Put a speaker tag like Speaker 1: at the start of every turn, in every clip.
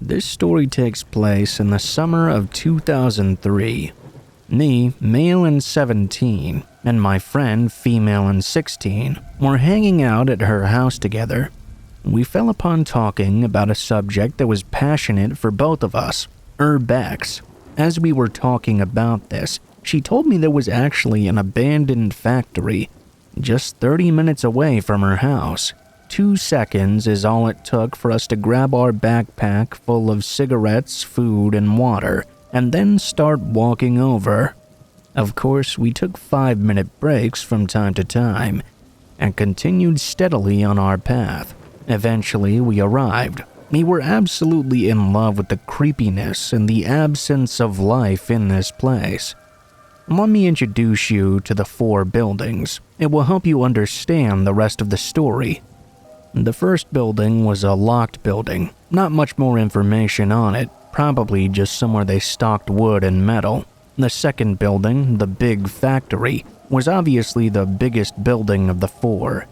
Speaker 1: This story takes place in the summer of 2003. Me, male and 17, and my friend, female and 16, were hanging out at her house together. We fell upon talking about a subject that was passionate for both of us, urbex. As we were talking about this, she told me there was actually an abandoned factory just 30 minutes away from her house. 2 seconds is all it took for us to grab our backpack full of cigarettes, food, and water, and then start walking over. Of course, we took 5-minute breaks from time to time and continued steadily on our path. Eventually, we arrived. We were absolutely in love with the creepiness and the absence of life in this place. Let me introduce you to the 4 buildings. It will help you understand the rest of the story. The first building was a locked building. Not much more information on it, probably just somewhere they stocked wood and metal. The second building, the big factory, was obviously the biggest building of the 4.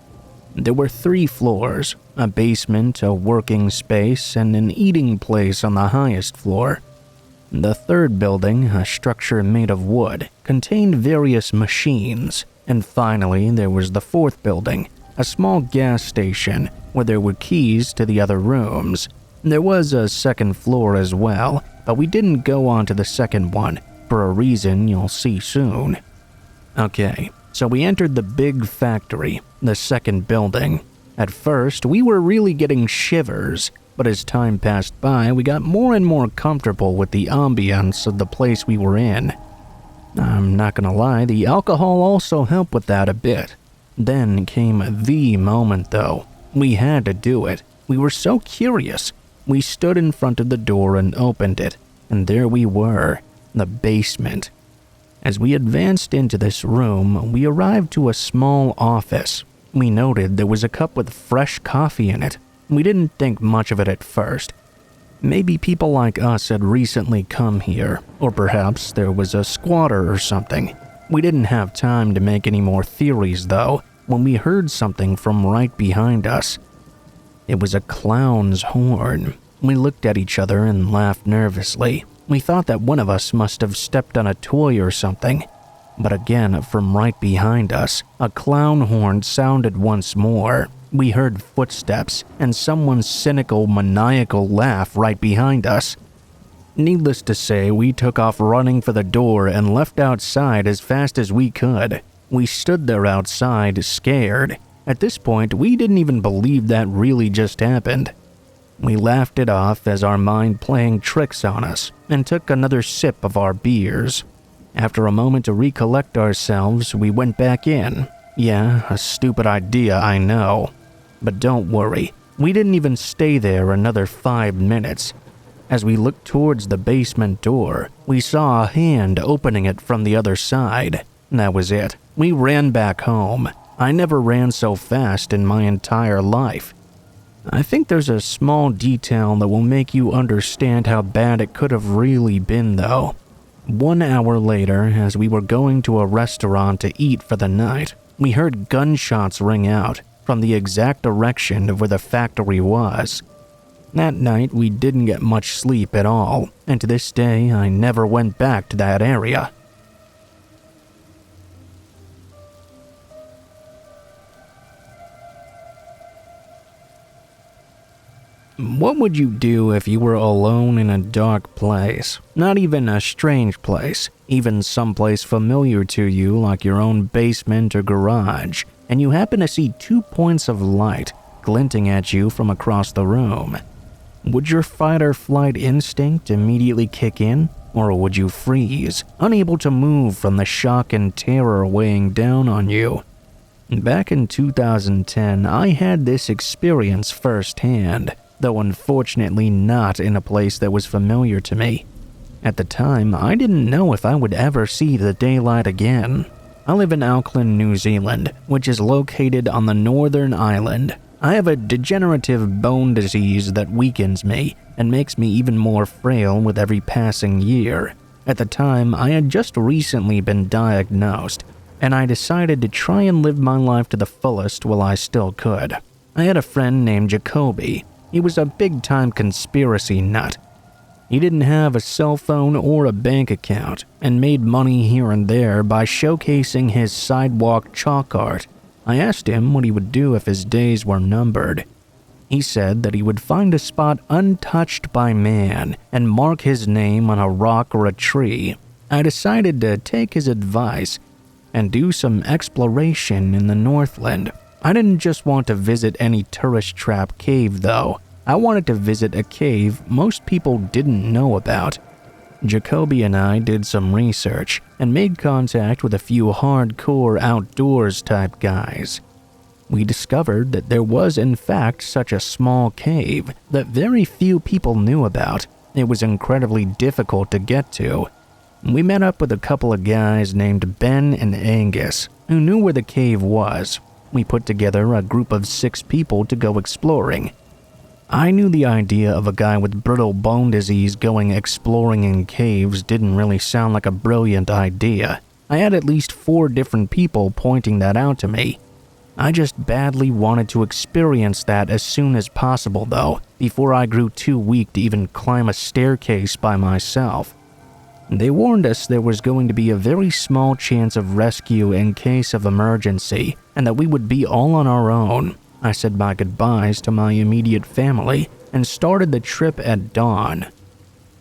Speaker 1: There were 3 floors, a basement, a working space, and an eating place on the highest floor. The third building, a structure made of wood, contained various machines. And finally, there was the 4th building, a small gas station where there were keys to the other rooms. There was a second floor as well, but we didn't go on to the second one, for a reason you'll see soon. Okay, so we entered the big factory, the second building. At first, we were really getting shivers, but as time passed by, we got more and more comfortable with the ambience of the place we were in. I'm not gonna lie, the alcohol also helped with that a bit. Then came the moment though. We had to do it. We were so curious. We stood in front of the door and opened it, and there we were, the basement. As we advanced into this room, we arrived to a small office. We noted there was a cup with fresh coffee in it. We didn't think much of it at first. Maybe people like us had recently come here, or perhaps there was a squatter or something. We didn't have time to make any more theories though, when we heard something from right behind us. It was a clown's horn. We looked at each other and laughed nervously. We thought that one of us must have stepped on a toy or something. But again, from right behind us, a clown horn sounded once more. We heard footsteps and someone's cynical, maniacal laugh right behind us. Needless to say, we took off running for the door and left outside as fast as we could. We stood there outside, scared. At this point, we didn't even believe that really just happened. We laughed it off as our mind playing tricks on us and took another sip of our beers. After a moment to recollect ourselves, we went back in. Yeah, a stupid idea, I know. But don't worry, we didn't even stay there another 5 minutes. As we looked towards the basement door, we saw a hand opening it from the other side. That was it. We ran back home. I never ran so fast in my entire life. I think there's a small detail that will make you understand how bad it could have really been though. 1 hour later, as we were going to a restaurant to eat for the night, we heard gunshots ring out from the exact direction of where the factory was. That night, we didn't get much sleep at all, and to this day, I never went back to that area. What would you do if you were alone in a dark place? Not even a strange place, even someplace familiar to you like your own basement or garage, and you happen to see 2 points of light glinting at you from across the room. Would your fight or flight instinct immediately kick in, or would you freeze, unable to move from the shock and terror weighing down on you? Back in 2010, I had this experience firsthand, though unfortunately not in a place that was familiar to me. At the time, I didn't know if I would ever see the daylight again. I live in Auckland, New Zealand, which is located on the Northern Island. I have a degenerative bone disease that weakens me and makes me even more frail with every passing year. At the time, I had just recently been diagnosed, and I decided to try and live my life to the fullest while I still could. I had a friend named Jacoby. He was a big-time conspiracy nut He didn't have a cell phone or a bank account and made money here and there by showcasing his sidewalk chalk art. I asked him what he would do if his days were numbered. He said that he would find a spot untouched by man and mark his name on a rock or a tree. I decided to take his advice and do some exploration in the Northland. I didn't just want to visit any tourist trap cave though. I wanted to visit a cave most people didn't know about. Jacoby and I did some research and made contact with a few hardcore outdoors type guys. We discovered that there was in fact such a small cave that very few people knew about. It was incredibly difficult to get to. We met up with a couple of guys named Ben and Angus who knew where the cave was. We put together a group of 6 people to go exploring. I knew the idea of a guy with brittle bone disease going exploring in caves didn't really sound like a brilliant idea. I had at least 4 different people pointing that out to me. I just badly wanted to experience that as soon as possible though, before I grew too weak to even climb a staircase by myself. They warned us there was going to be a very small chance of rescue in case of emergency, and that we would be all on our own. I said my goodbyes to my immediate family and started the trip at dawn.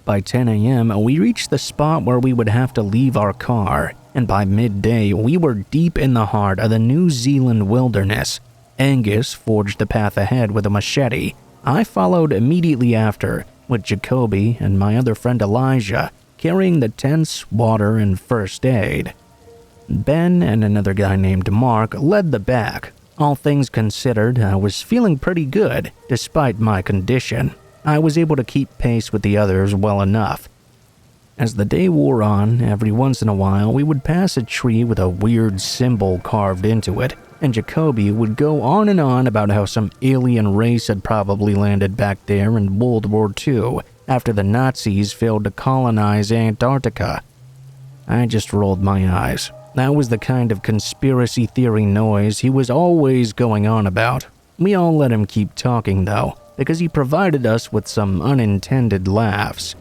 Speaker 1: By 10 a.m., we reached the spot where we would have to leave our car, and by midday, we were deep in the heart of the New Zealand wilderness. Angus forged the path ahead with a machete. I followed immediately after, with Jacoby and my other friend Elijah, carrying the tents, water, and first aid. Ben and another guy named Mark led the pack. All things considered, I was feeling pretty good, despite my condition. I was able to keep pace with the others well enough. As the day wore on, every once in a while we would pass a tree with a weird symbol carved into it, and Jacoby would go on and on about how some alien race had probably landed back there in World War II after the Nazis failed to colonize Antarctica. I just rolled my eyes. That was the kind of conspiracy theory noise he was always going on about. We all let him keep talking though, because he provided us with some unintended laughs.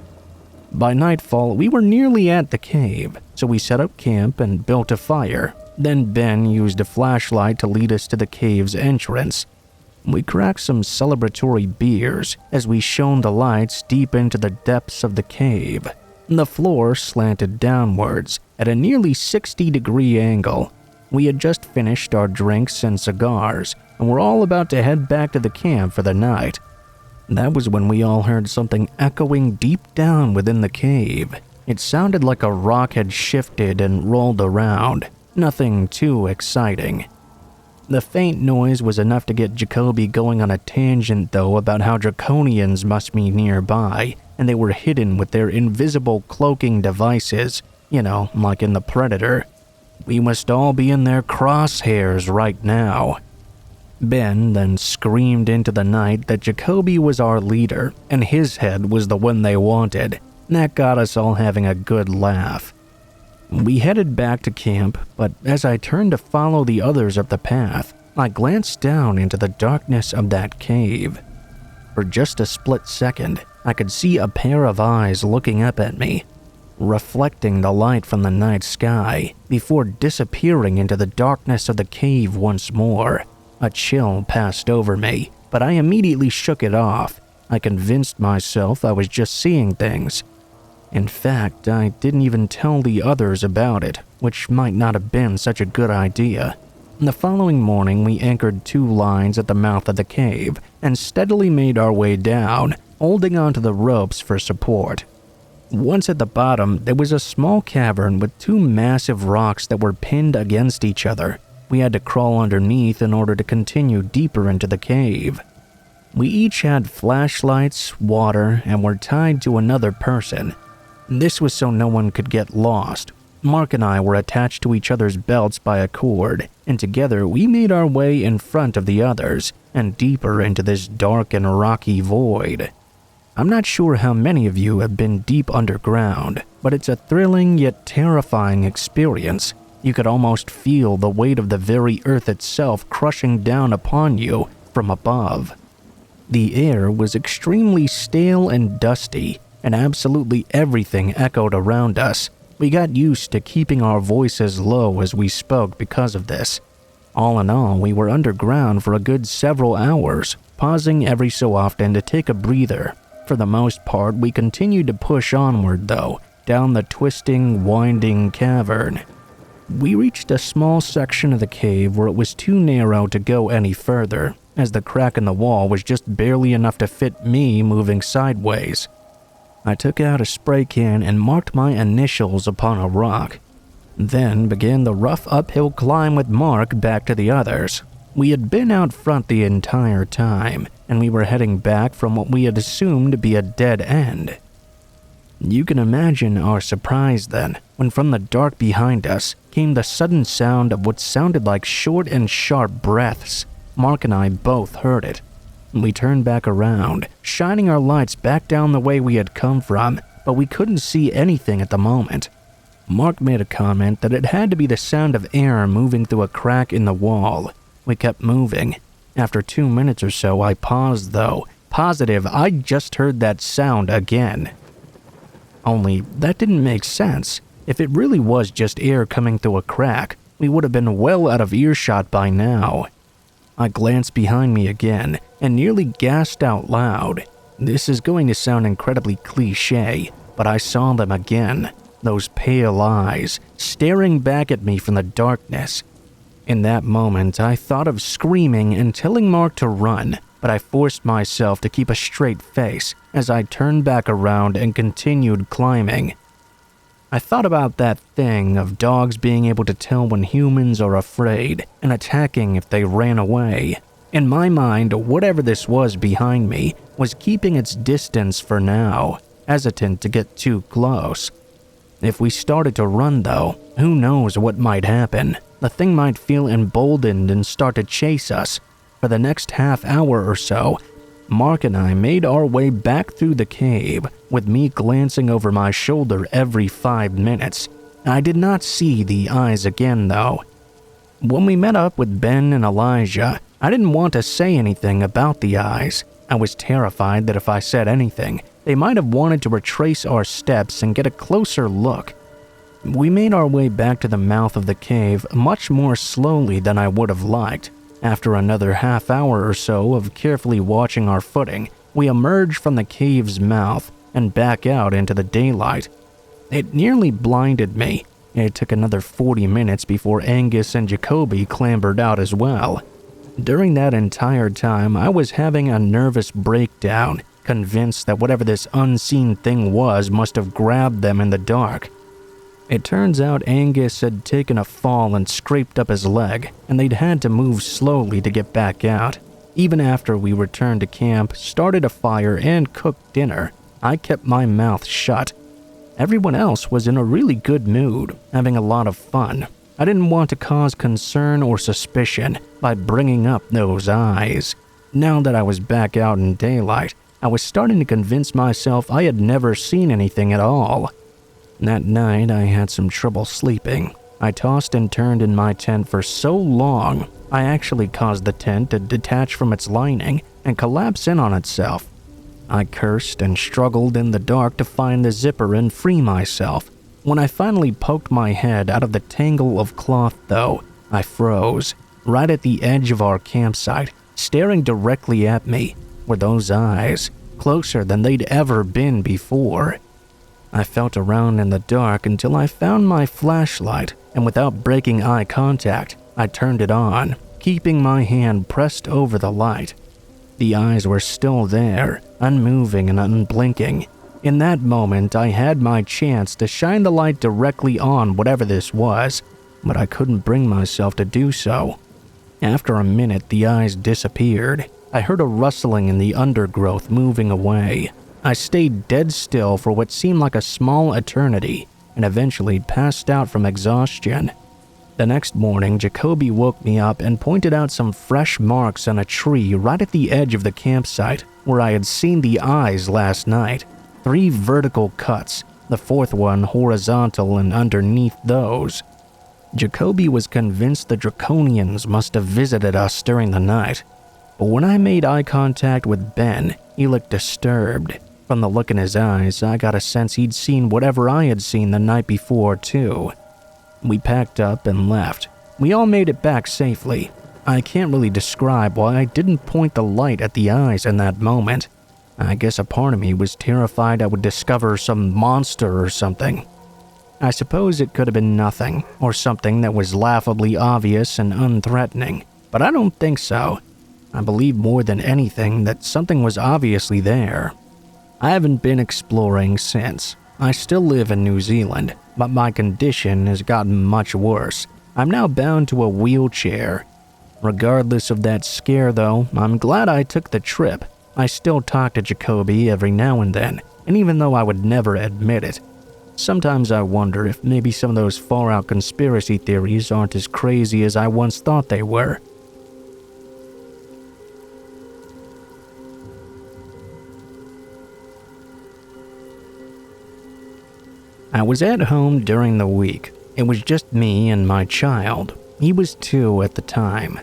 Speaker 1: By nightfall, we were nearly at the cave, so we set up camp and built a fire. Then Ben used a flashlight to lead us to the cave's entrance. We cracked some celebratory beers as we shone the lights deep into the depths of the cave. The floor slanted downwards at a nearly 60-degree angle. We had just finished our drinks and cigars, and were all about to head back to the camp for the night. That was when we all heard something echoing deep down within the cave. It sounded like a rock had shifted and rolled around. Nothing too exciting. The faint noise was enough to get Jacoby going on a tangent though about how draconians must be nearby, and they were hidden with their invisible cloaking devices, like in The Predator. We must all be in their crosshairs right now. Ben then screamed into the night that Jacoby was our leader, and his head was the one they wanted. That got us all having a good laugh. We headed back to camp, but as I turned to follow the others up the path, I glanced down into the darkness of that cave. For just a split second, I could see a pair of eyes looking up at me, reflecting the light from the night sky, before disappearing into the darkness of the cave once more. A chill passed over me, but I immediately shook it off. I convinced myself I was just seeing things. In fact, I didn't even tell the others about it, which might not have been such a good idea. The following morning, we anchored 2 lines at the mouth of the cave and steadily made our way down, holding onto the ropes for support. Once at the bottom, there was a small cavern with 2 massive rocks that were pinned against each other. We had to crawl underneath in order to continue deeper into the cave. We each had flashlights, water, and were tied to another person. This was so no one could get lost. Mark and I were attached to each other's belts by a cord, and together we made our way in front of the others and deeper into this dark and rocky void. I'm not sure how many of you have been deep underground, but it's a thrilling yet terrifying experience. You could almost feel the weight of the very earth itself crushing down upon you from above. The air was extremely stale and dusty, and absolutely everything echoed around us. We got used to keeping our voices low as we spoke because of this. All in all, we were underground for a good several hours, pausing every so often to take a breather. For the most part, we continued to push onward, though, down the twisting, winding cavern. We reached a small section of the cave where it was too narrow to go any further, as the crack in the wall was just barely enough to fit me moving sideways. I took out a spray can and marked my initials upon a rock, then began the rough uphill climb with Mark back to the others. We had been out front the entire time, and we were heading back from what we had assumed to be a dead end. You can imagine our surprise then, when from the dark behind us came the sudden sound of what sounded like short and sharp breaths. Mark and I both heard it. We turned back around, shining our lights back down the way we had come from, but we couldn't see anything at the moment. Mark made a comment that it had to be the sound of air moving through a crack in the wall. We kept moving. After 2 minutes or so, I paused though, positive I just heard that sound again. Only that didn't make sense. If it really was just air coming through a crack, we would have been well out of earshot by now. I glanced behind me again and nearly gasped out loud. This is going to sound incredibly cliché, but I saw them again. Those pale eyes, staring back at me from the darkness. In that moment, I thought of screaming and telling Mark to run, but I forced myself to keep a straight face as I turned back around and continued climbing. I thought about that thing of dogs being able to tell when humans are afraid and attacking if they ran away. In my mind, whatever this was behind me was keeping its distance for now, hesitant to get too close. If we started to run though, who knows what might happen. The thing might feel emboldened and start to chase us. For the next half hour or so, Mark and I made our way back through the cave, with me glancing over my shoulder every 5 minutes. I did not see the eyes again though. When we met up with Ben and Elijah, I didn't want to say anything about the eyes. I was terrified that if I said anything, they might have wanted to retrace our steps and get a closer look. We made our way back to the mouth of the cave much more slowly than I would have liked. After another half hour or so of carefully watching our footing, we emerged from the cave's mouth and back out into the daylight. It nearly blinded me. It took another 40 minutes before Angus and Jacoby clambered out as well. During that entire time, I was having a nervous breakdown, convinced that whatever this unseen thing was must have grabbed them in the dark. It turns out Angus had taken a fall and scraped up his leg, and they'd had to move slowly to get back out. Even after we returned to camp, started a fire, and cooked dinner, I kept my mouth shut. Everyone else was in a really good mood, having a lot of fun. I didn't want to cause concern or suspicion by bringing up those eyes. Now that I was back out in daylight, I was starting to convince myself I had never seen anything at all. That night, I had some trouble sleeping. I tossed and turned in my tent for so long, I actually caused the tent to detach from its lining and collapse in on itself. I cursed and struggled in the dark to find the zipper and free myself. When I finally poked my head out of the tangle of cloth, though, I froze. Right at the edge of our campsite, staring directly at me, were those eyes, closer than they'd ever been before. I felt around in the dark until I found my flashlight, and without breaking eye contact, I turned it on, keeping my hand pressed over the light. The eyes were still there, unmoving and unblinking. In that moment, I had my chance to shine the light directly on whatever this was, but I couldn't bring myself to do so. After a minute, the eyes disappeared. I heard a rustling in the undergrowth moving away. I stayed dead still for what seemed like a small eternity and eventually passed out from exhaustion. The next morning, Jacoby woke me up and pointed out some fresh marks on a tree right at the edge of the campsite where I had seen the eyes last night. 3 vertical cuts, the 4th one horizontal and underneath those. Jacoby was convinced the Draconians must have visited us during the night. But when I made eye contact with Ben, he looked disturbed. From the look in his eyes, I got a sense he'd seen whatever I had seen the night before, too. We packed up and left. We all made it back safely. I can't really describe why I didn't point the light at the eyes in that moment. I guess a part of me was terrified I would discover some monster or something. I suppose it could have been nothing, or something that was laughably obvious and unthreatening, but I don't think so. I believe more than anything that something was obviously there. I haven't been exploring since. I still live in New Zealand, but my condition has gotten much worse. I'm now bound to a wheelchair. Regardless of that scare though, I'm glad I took the trip. I still talk to Jacoby every now and then, and even though I would never admit it, sometimes I wonder if maybe some of those far-out conspiracy theories aren't as crazy as I once thought they were. I was at home during the week. It was just me and my child. He was 2 at the time.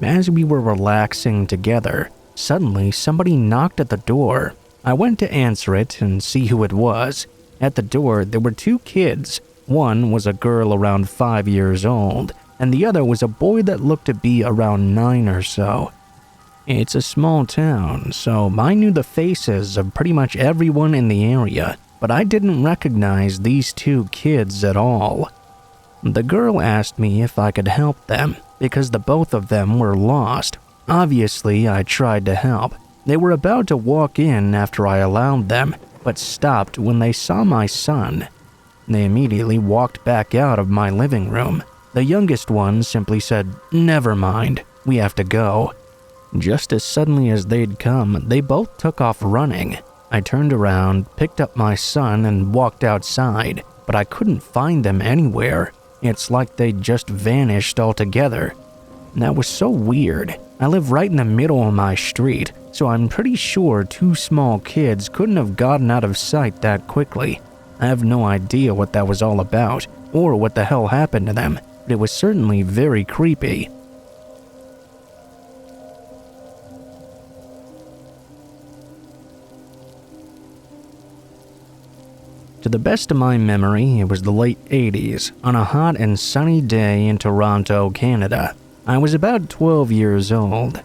Speaker 1: As we were relaxing together, suddenly somebody knocked at the door. I went to answer it and see who it was. At the door, there were 2 kids. One was a girl around 5 years old, and the other was a boy that looked to be around 9 or so. It's a small town, so I knew the faces of pretty much everyone in the area, but I didn't recognize these 2 kids at all. The girl asked me if I could help them, because the both of them were lost. Obviously, I tried to help. They were about to walk in after I allowed them, but stopped when they saw my son. They immediately walked back out of my living room. The youngest one simply said, "Never mind, we have to go." Just as suddenly as they'd come, they both took off running. I turned around, picked up my son, and walked outside, but I couldn't find them anywhere. It's like they'd just vanished altogether. That was so weird. I live right in the middle of my street, so I'm pretty sure 2 small kids couldn't have gotten out of sight that quickly. I have no idea what that was all about, or what the hell happened to them, but it was certainly very creepy. To the best of my memory, it was the late 80s, on a hot and sunny day in Toronto, Canada. I was about 12 years old.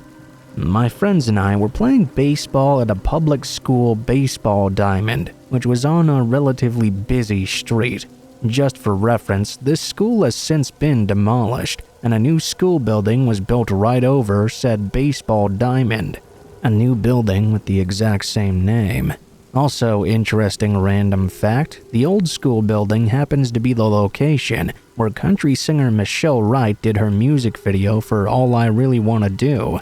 Speaker 1: My friends and I were playing baseball at a public school baseball diamond, which was on a relatively busy street. Just for reference, this school has since been demolished, and a new school building was built right over said baseball diamond. A new building with the exact same name. Also, interesting random fact, the old school building happens to be the location where country singer Michelle Wright did her music video for All I Really Wanna Do.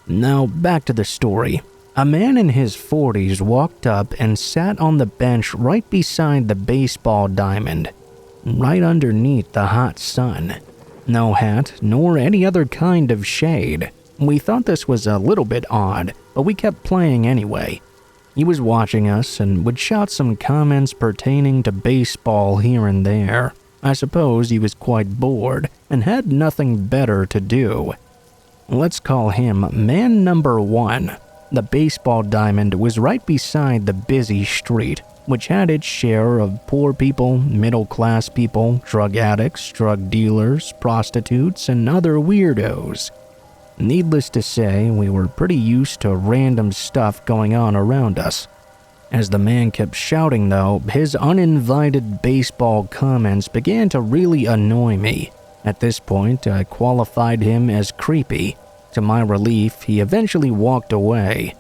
Speaker 1: Now, back to the story. A man in his 40s walked up and sat on the bench right beside the baseball diamond, right underneath the hot sun. No hat, nor any other kind of shade. We thought this was a little bit odd, but we kept playing anyway. He was watching us and would shout some comments pertaining to baseball here and there. I suppose he was quite bored and had nothing better to do. Let's call him man number 1. The baseball diamond was right beside the busy street, which had its share of poor people, middle-class people, drug addicts, drug dealers, prostitutes, and other weirdos. Needless to say, we were pretty used to random stuff going on around us. As the man kept shouting though, his uninvited baseball comments began to really annoy me. At this point, I qualified him as creepy. To my relief, he eventually walked away.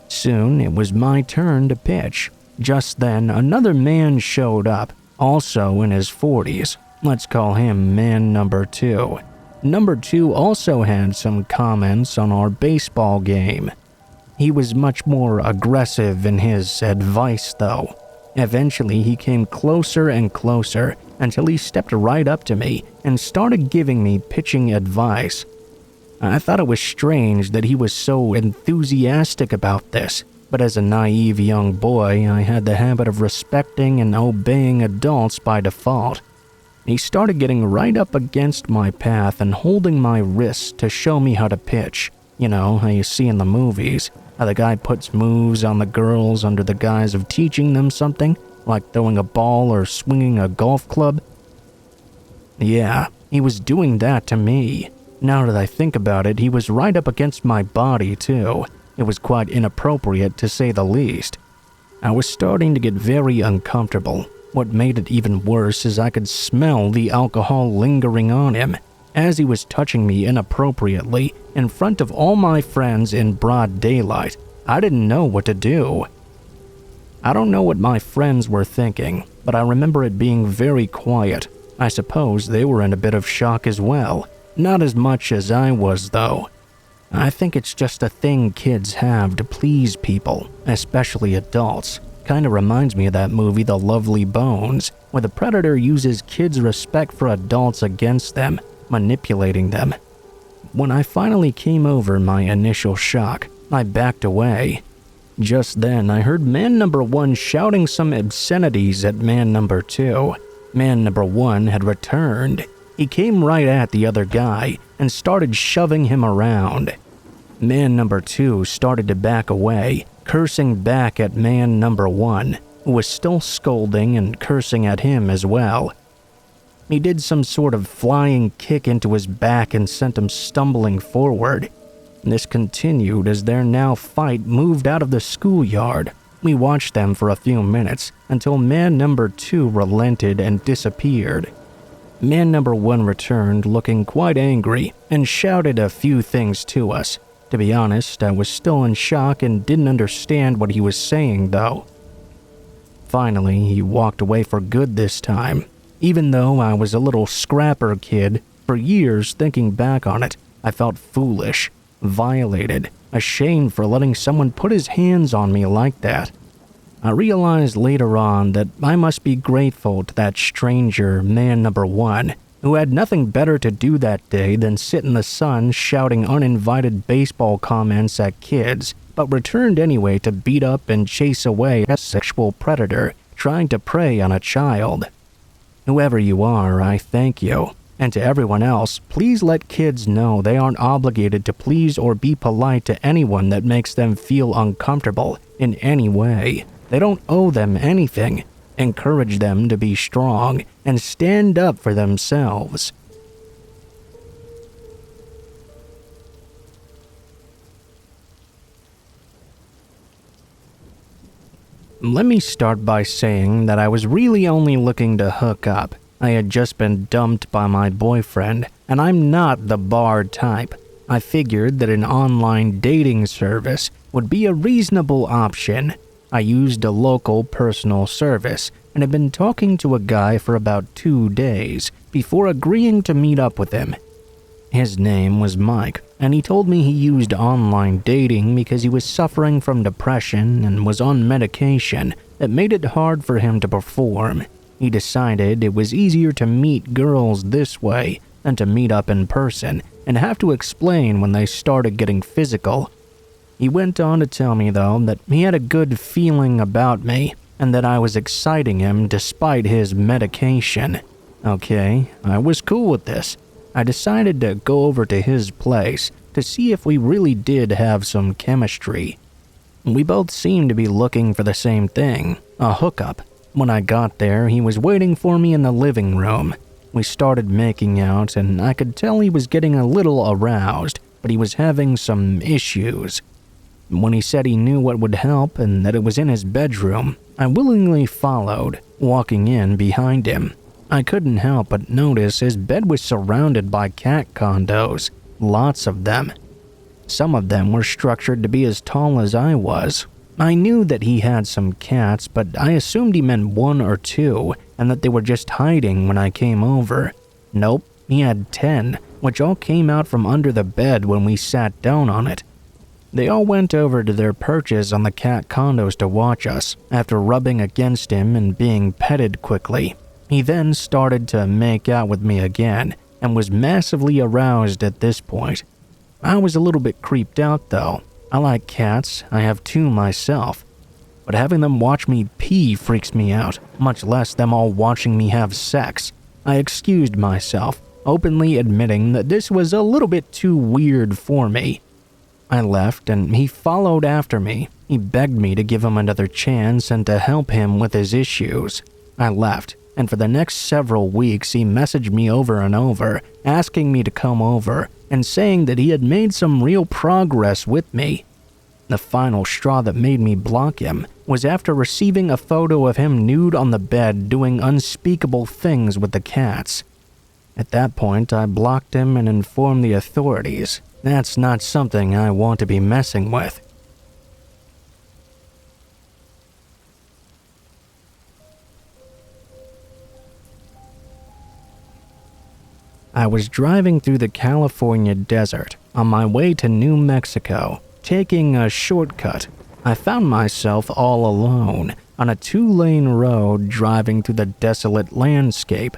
Speaker 1: Soon, it was my turn to pitch. Just then, another man showed up, also in his 40s. Let's call him man number 2. Number 2 also had some comments on our baseball game. He was much more aggressive in his advice, though. Eventually, he came closer and closer until he stepped right up to me and started giving me pitching advice. I thought it was strange that he was so enthusiastic about this, but as a naive young boy, I had the habit of respecting and obeying adults by default. He started getting right up against my path and holding my wrists to show me how to pitch. You know, how you see in the movies. How the guy puts moves on the girls under the guise of teaching them something, like throwing a ball or swinging a golf club. Yeah, he was doing that to me. Now that I think about it, he was right up against my body too. It was quite inappropriate to say the least. I was starting to get very uncomfortable. What made it even worse is I could smell the alcohol lingering on him, as he was touching me inappropriately in front of all my friends in broad daylight. I didn't know what to do. I don't know what my friends were thinking, but I remember it being very quiet. I suppose they were in a bit of shock as well. Not as much as I was, though. I think it's just a thing kids have to please people, especially adults. Kinda reminds me of that movie The Lovely Bones, where the predator uses kids' respect for adults against them, manipulating them. When I finally came over my initial shock, I backed away. Just then, I heard man number 1 shouting some obscenities at man number 2. Man number 1 had returned. He came right at the other guy and started shoving him around. Man number 2 started to back away, cursing back at man number 1, who was still scolding and cursing at him as well. He did some sort of flying kick into his back and sent him stumbling forward. This continued as their now fight moved out of the schoolyard. We watched them for a few minutes until man number 2 relented and disappeared. Man number 1 returned looking quite angry and shouted a few things to us. To be honest, I was still in shock and didn't understand what he was saying though. Finally, he walked away for good this time. Even though I was a little scrapper kid, for years thinking back on it, I felt foolish, violated, ashamed for letting someone put his hands on me like that. I realized later on that I must be grateful to that stranger, man number 1, who had nothing better to do that day than sit in the sun shouting uninvited baseball comments at kids, but returned anyway to beat up and chase away a sexual predator trying to prey on a child. Whoever you are, I thank you. And to everyone else, please let kids know they aren't obligated to please or be polite to anyone that makes them feel uncomfortable in any way. They don't owe them anything. Encourage them to be strong and stand up for themselves. Let me start by saying that I was really only looking to hook up. I had just been dumped by my boyfriend, and I'm not the bar type. I figured that an online dating service would be a reasonable option. I used a local personal service and had been talking to a guy for about 2 days before agreeing to meet up with him. His name was Mike, and he told me he used online dating because he was suffering from depression and was on medication that made it hard for him to perform. He decided it was easier to meet girls this way than to meet up in person and have to explain when they started getting physical. He went on to tell me, though, that he had a good feeling about me and that I was exciting him despite his medication. Okay, I was cool with this. I decided to go over to his place to see if we really did have some chemistry. We both seemed to be looking for the same thing, a hookup. When I got there, he was waiting for me in the living room. We started making out, and I could tell he was getting a little aroused, but he was having some issues. When he said he knew what would help and that it was in his bedroom, I willingly followed, walking in behind him. I couldn't help but notice his bed was surrounded by cat condos, lots of them. Some of them were structured to be as tall as I was. I knew that he had some cats, but I assumed he meant 1 or 2 and that they were just hiding when I came over. Nope, he had 10, which all came out from under the bed when we sat down on it. They all went over to their perches on the cat condos to watch us, after rubbing against him and being petted quickly. He then started to make out with me again, and was massively aroused at this point. I was a little bit creeped out though. I like cats, I have 2 myself. But having them watch me pee freaks me out, much less them all watching me have sex. I excused myself, openly admitting that this was a little bit too weird for me. I left and he followed after me. He begged me to give him another chance and to help him with his issues. I left, and for the next several weeks he messaged me over and over, asking me to come over and saying that he had made some real progress with me. The final straw that made me block him was after receiving a photo of him nude on the bed doing unspeakable things with the cats. At that point, I blocked him and informed the authorities. That's not something I want to be messing with. I was driving through the California desert on my way to New Mexico, taking a shortcut. I found myself all alone on a 2-lane road driving through the desolate landscape.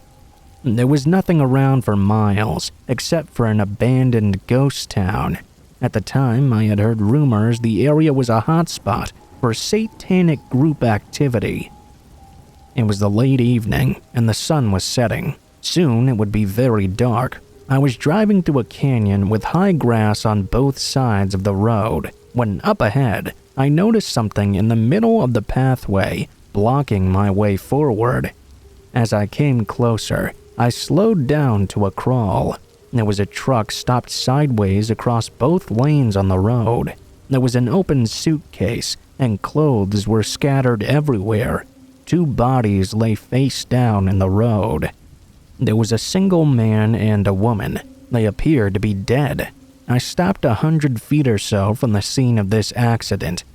Speaker 1: There was nothing around for miles except for an abandoned ghost town. At the time, I had heard rumors the area was a hotspot for satanic group activity. It was the late evening and the sun was setting. Soon it would be very dark. I was driving through a canyon with high grass on both sides of the road when up ahead I noticed something in the middle of the pathway blocking my way forward. As I came closer, I slowed down to a crawl. There was a truck stopped sideways across both lanes on the road. There was an open suitcase and clothes were scattered everywhere. 2 bodies lay face down in the road. There was a single man and a woman. They appeared to be dead. I stopped 100 feet or so from the scene of this accident.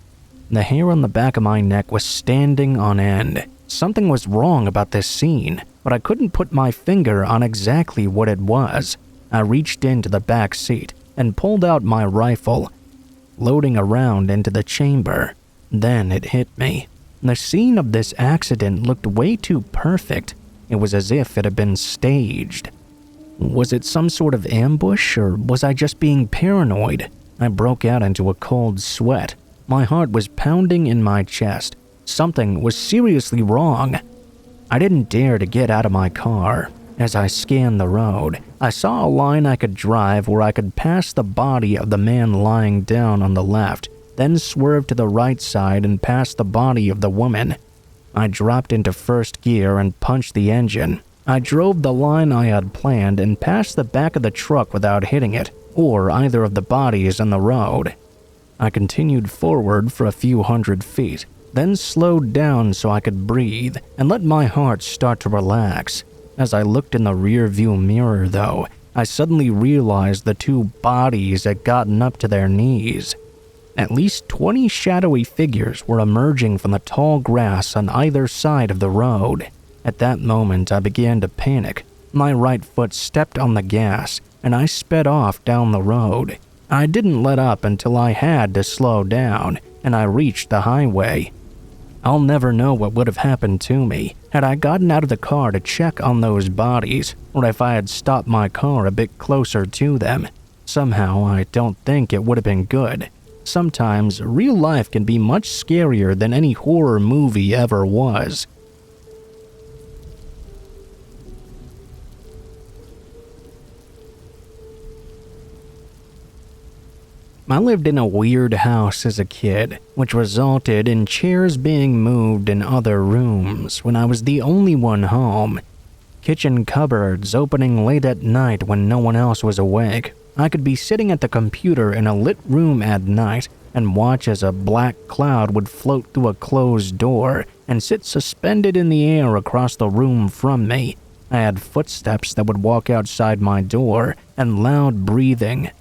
Speaker 1: The hair on the back of my neck was standing on end. Something was wrong about this scene, but I couldn't put my finger on exactly what it was. I reached into the back seat and pulled out my rifle, loading a round into the chamber. Then it hit me. The scene of this accident looked way too perfect. It was as if it had been staged. Was it some sort of ambush, or was I just being paranoid? I broke out into a cold sweat. My heart was pounding in my chest. Something was seriously wrong. I didn't dare to get out of my car. As I scanned the road, I saw a line I could drive where I could pass the body of the man lying down on the left, then swerve to the right side and pass the body of the woman. I dropped into first gear and punched the engine. I drove the line I had planned and passed the back of the truck without hitting it, or either of the bodies on the road. I continued forward for a few hundred feet, then slowed down so I could breathe and let my heart start to relax. As I looked in the rear-view mirror, though, I suddenly realized the 2 bodies had gotten up to their knees. At least 20 shadowy figures were emerging from the tall grass on either side of the road. At that moment, I began to panic. My right foot stepped on the gas, and I sped off down the road. I didn't let up until I had to slow down, and I reached the highway. I'll never know what would have happened to me had I gotten out of the car to check on those bodies, or if I had stopped my car a bit closer to them. Somehow, I don't think it would have been good. Sometimes, real life can be much scarier than any horror movie ever was. I lived in a weird house as a kid, which resulted in chairs being moved in other rooms when I was the only one home. Kitchen cupboards opening late at night when no one else was awake. I could be sitting at the computer in a lit room at night and watch as a black cloud would float through a closed door and sit suspended in the air across the room from me. I had footsteps that would walk outside my door and loud breathing.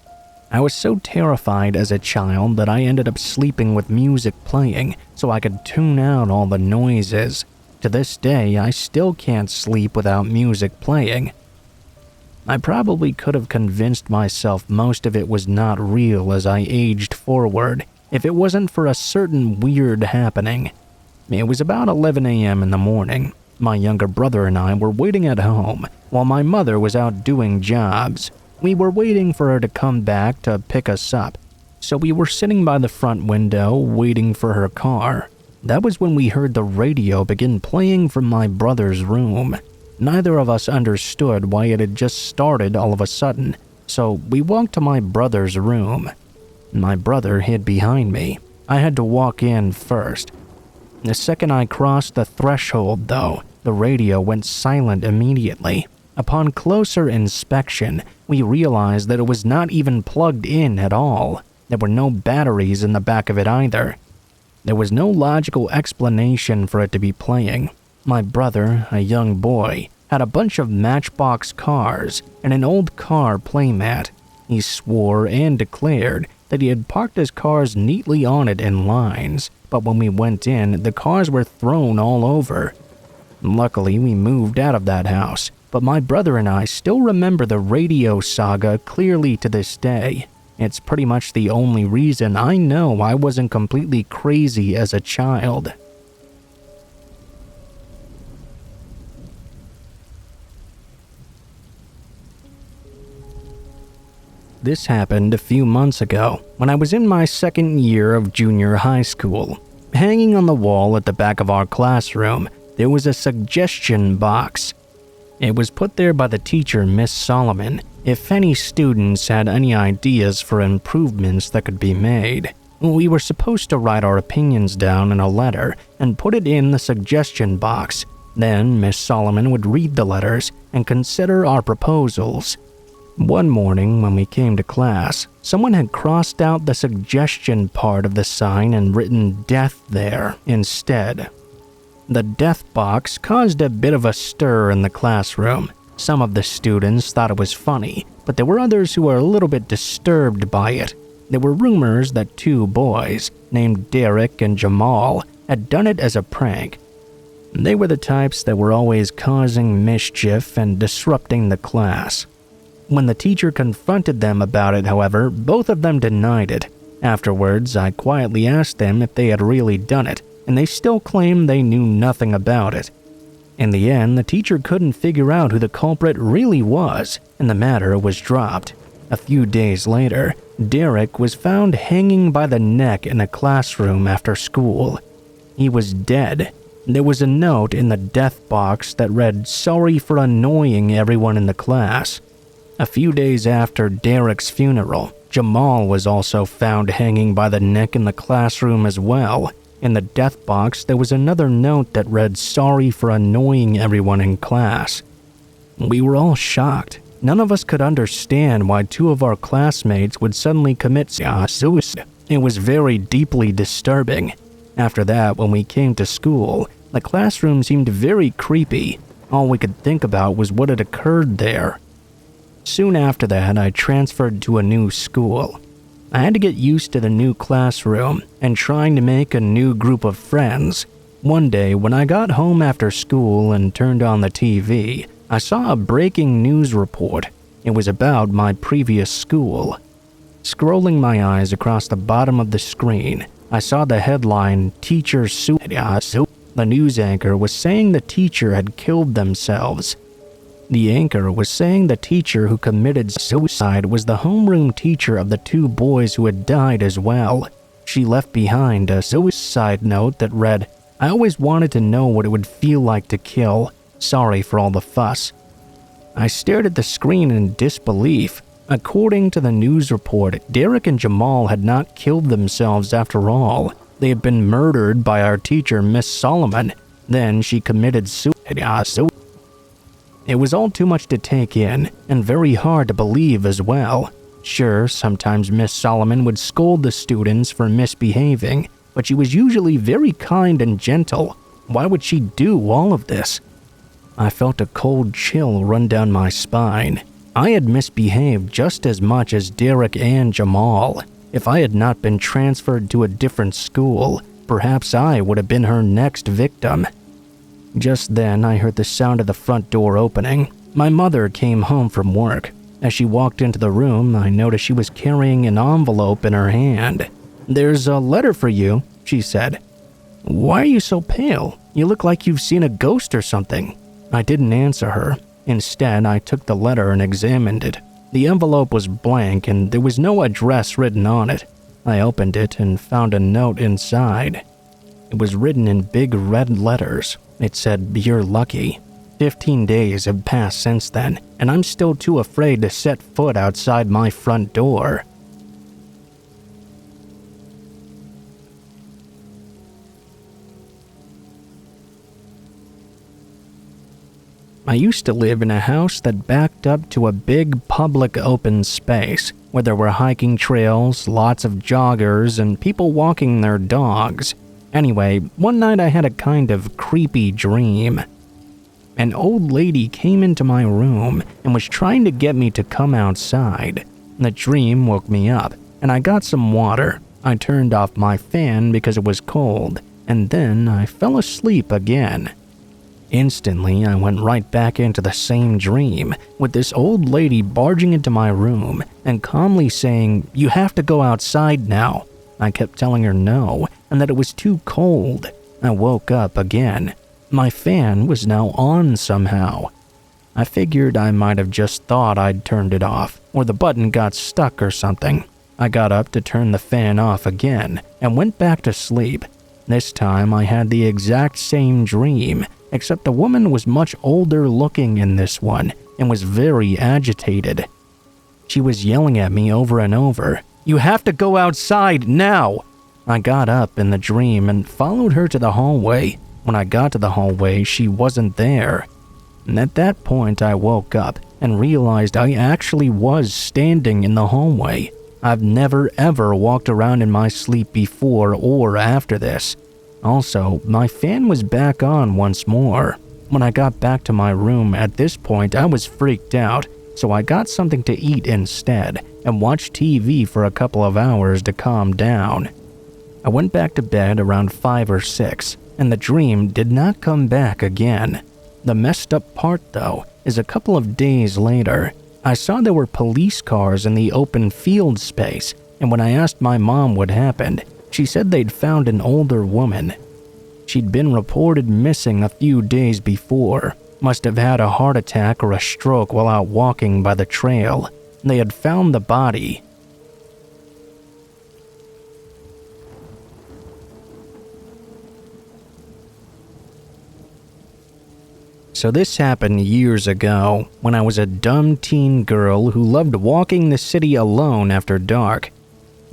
Speaker 1: I was so terrified as a child that I ended up sleeping with music playing so I could tune out all the noises. To this day, I still can't sleep without music playing. I probably could have convinced myself most of it was not real as I aged forward if it wasn't for a certain weird happening. It was about 11 a.m. in the morning. My younger brother and I were waiting at home while my mother was out doing jobs. We were waiting for her to come back to pick us up, so we were sitting by the front window waiting for her car. That was when we heard the radio begin playing from my brother's room. Neither of us understood why it had just started all of a sudden, so we walked to my brother's room. My brother hid behind me. I had to walk in first. The second I crossed the threshold, though, the radio went silent immediately. Upon closer inspection, we realized that it was not even plugged in at all. There were no batteries in the back of it either. There was no logical explanation for it to be playing. My brother, a young boy, had a bunch of Matchbox cars and an old car playmat. He swore and declared that he had parked his cars neatly on it in lines, but when we went in, the cars were thrown all over. Luckily, we moved out of that house, but my brother and I still remember the radio saga clearly to this day. It's pretty much the only reason I know I wasn't completely crazy as a child. This happened a few months ago when I was in my second year of junior high school. Hanging on the wall at the back of our classroom, there was a suggestion box. It was put there by the teacher, Miss Solomon, if any students had any ideas for improvements that could be made. We were supposed to write our opinions down in a letter and put it in the suggestion box. Then Miss Solomon would read the letters and consider our proposals. One morning when we came to class, someone had crossed out the suggestion part of the sign and written death there instead. The death box caused a bit of a stir in the classroom. Some of the students thought it was funny, but there were others who were a little bit disturbed by it. There were rumors that two boys, named Derek and Jamal, had done it as a prank. They were the types that were always causing mischief and disrupting the class. When the teacher confronted them about it, however, both of them denied it. Afterwards, I quietly asked them if they had really done it, and they still claimed they knew nothing about it. In the end, the teacher couldn't figure out who the culprit really was, and the matter was dropped. A few days later, Derek was found hanging by the neck in a classroom after school. He was dead. There was a note in the death box that read, "Sorry for annoying everyone in the class." A few days after Derek's funeral, Jamal was also found hanging by the neck in the classroom as well. In the death box, there was another note that read, "Sorry for annoying everyone in class." We were all shocked. None of us could understand why two of our classmates would suddenly commit suicide. It was very deeply disturbing. After that, when we came to school, the classroom seemed very creepy. All we could think about was what had occurred there. Soon after that, I transferred to a new school. I had to get used to the new classroom and trying to make a new group of friends. One day, when I got home after school and turned on the TV, I saw a breaking news report. It was about my previous school. Scrolling my eyes across the bottom of the screen, I saw the headline, "Teacher Suicide." The news anchor was saying the teacher had killed themselves. The anchor was saying the teacher who committed suicide was the homeroom teacher of the two boys who had died as well. She left behind a suicide note that read, "I always wanted to know what it would feel like to kill. Sorry for all the fuss." I stared at the screen in disbelief. According to the news report, Derek and Jamal had not killed themselves after all. They had been murdered by our teacher, Miss Solomon. Then she committed suicide. It was all too much to take in, and very hard to believe as well. Sure, sometimes Miss Solomon would scold the students for misbehaving, but she was usually very kind and gentle. Why would she do all of this? I felt a cold chill run down my spine. I had misbehaved just as much as Derek and Jamal. If I had not been transferred to a different school, perhaps I would have been her next victim. Just then, I heard the sound of the front door opening. My mother came home from work. As she walked into the room, I noticed she was carrying an envelope in her hand. "There's a letter for you," she said. "Why are you so pale? You look like you've seen a ghost or something." I didn't answer her. Instead, I took the letter and examined it. The envelope was blank and there was no address written on it. I opened it and found a note inside. It was written in big red letters. It said, "You're lucky." 15 days have passed since then, and I'm still too afraid to set foot outside my front door. I used to live in a house that backed up to a big public open space where there were hiking trails, lots of joggers, and people walking their dogs. Anyway, one night I had a kind of creepy dream. An old lady came into my room and was trying to get me to come outside. The dream woke me up, and I got some water. I turned off my fan because it was cold, and then I fell asleep again. Instantly, I went right back into the same dream, with this old lady barging into my room and calmly saying, "You have to go outside now." I kept telling her no, and that it was too cold. I woke up again. My fan was now on somehow. I figured I might have just thought I'd turned it off, or the button got stuck or something. I got up to turn the fan off again and went back to sleep. This time I had the exact same dream, except the woman was much older looking in this one and was very agitated. She was yelling at me over and over, "You have to go outside now!" I got up in the dream and followed her to the hallway. When I got to the hallway, she wasn't there. And at that point, I woke up and realized I actually was standing in the hallway. I've never ever walked around in my sleep before or after this. Also, my fan was back on once more. When I got back to my room at this point, I was freaked out, so I got something to eat instead and watched TV for a couple of hours to calm down. I went back to bed around 5 or 6, and the dream did not come back again. The messed up part, though, is a couple of days later, I saw there were police cars in the open field space, and when I asked my mom what happened, she said they'd found an older woman. She'd been reported missing a few days before, must have had a heart attack or a stroke while out walking by the trail. They had found the body. So this happened years ago, when I was a dumb teen girl who loved walking the city alone after dark.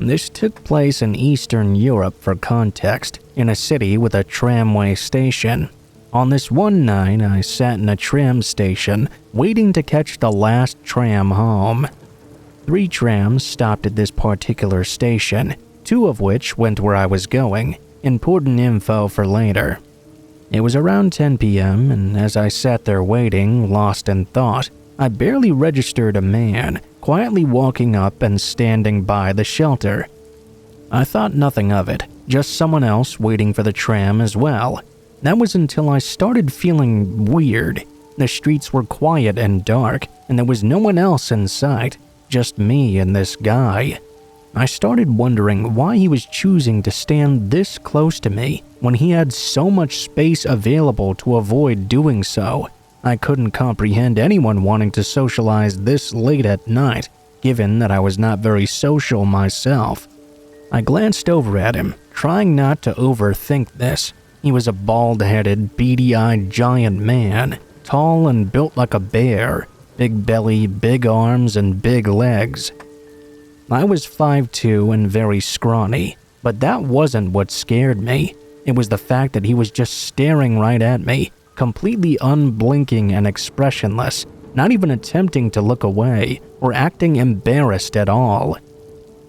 Speaker 1: This took place in Eastern Europe for context, in a city with a tramway station. On this one night, I sat in a tram station, waiting to catch the last tram home. 3 trams stopped at this particular station, 2 of which went where I was going. Important info for later. It was around 10 p.m., and as I sat there waiting, lost in thought, I barely registered a man quietly walking up and standing by the shelter. I thought nothing of it, just someone else waiting for the tram as well. That was until I started feeling weird. The streets were quiet and dark, and there was no one else in sight, just me and this guy. I started wondering why he was choosing to stand this close to me when he had so much space available to avoid doing so. I couldn't comprehend anyone wanting to socialize this late at night, given that I was not very social myself. I glanced over at him, trying not to overthink this. He was a bald-headed, beady-eyed giant man, tall and built like a bear, big belly, big arms, and big legs. I was 5'2" and very scrawny, but that wasn't what scared me. It was the fact that he was just staring right at me, completely unblinking and expressionless, not even attempting to look away or acting embarrassed at all.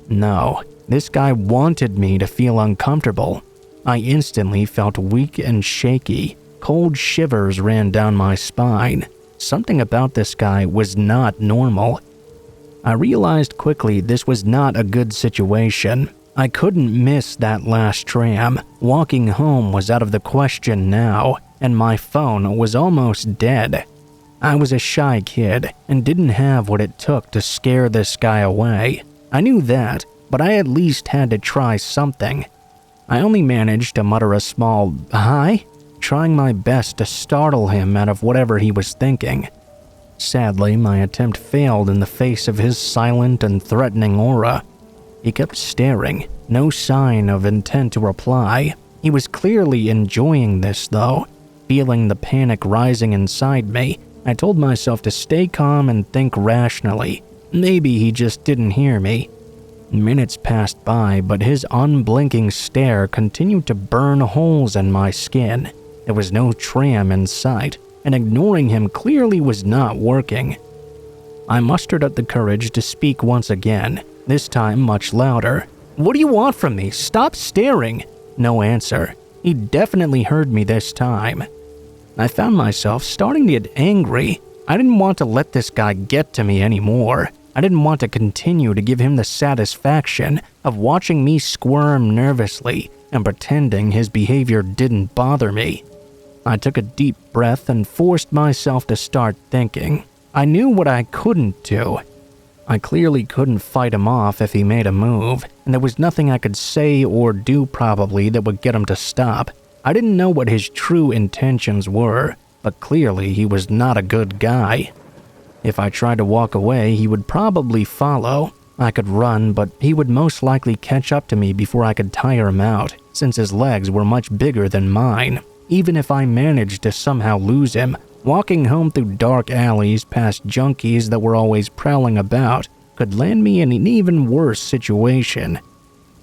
Speaker 1: No, this guy wanted me to feel uncomfortable. I instantly felt weak and shaky. Cold shivers ran down my spine. Something about this guy was not normal. I realized quickly this was not a good situation. I couldn't miss that last tram. Walking home was out of the question now, and my phone was almost dead. I was a shy kid and didn't have what it took to scare this guy away. I knew that, but I at least had to try something. I only managed to mutter a small "hi," trying my best to startle him out of whatever he was thinking. Sadly, my attempt failed in the face of his silent and threatening aura. He kept staring, no sign of intent to reply. He was clearly enjoying this, though. Feeling the panic rising inside me, I told myself to stay calm and think rationally. Maybe he just didn't hear me. Minutes passed by, but his unblinking stare continued to burn holes in my skin. There was no tram in sight, and ignoring him clearly was not working. I mustered up the courage to speak once again, this time much louder. "What do you want from me? Stop staring!" No answer. He definitely heard me this time. I found myself starting to get angry. I didn't want to let this guy get to me anymore. I didn't want to continue to give him the satisfaction of watching me squirm nervously and pretending his behavior didn't bother me. I took a deep breath and forced myself to start thinking. I knew what I couldn't do. I clearly couldn't fight him off if he made a move, and there was nothing I could say or do probably that would get him to stop. I didn't know what his true intentions were, but clearly he was not a good guy. If I tried to walk away, he would probably follow. I could run, but he would most likely catch up to me before I could tire him out, since his legs were much bigger than mine. Even if I managed to somehow lose him, walking home through dark alleys past junkies that were always prowling about could land me in an even worse situation.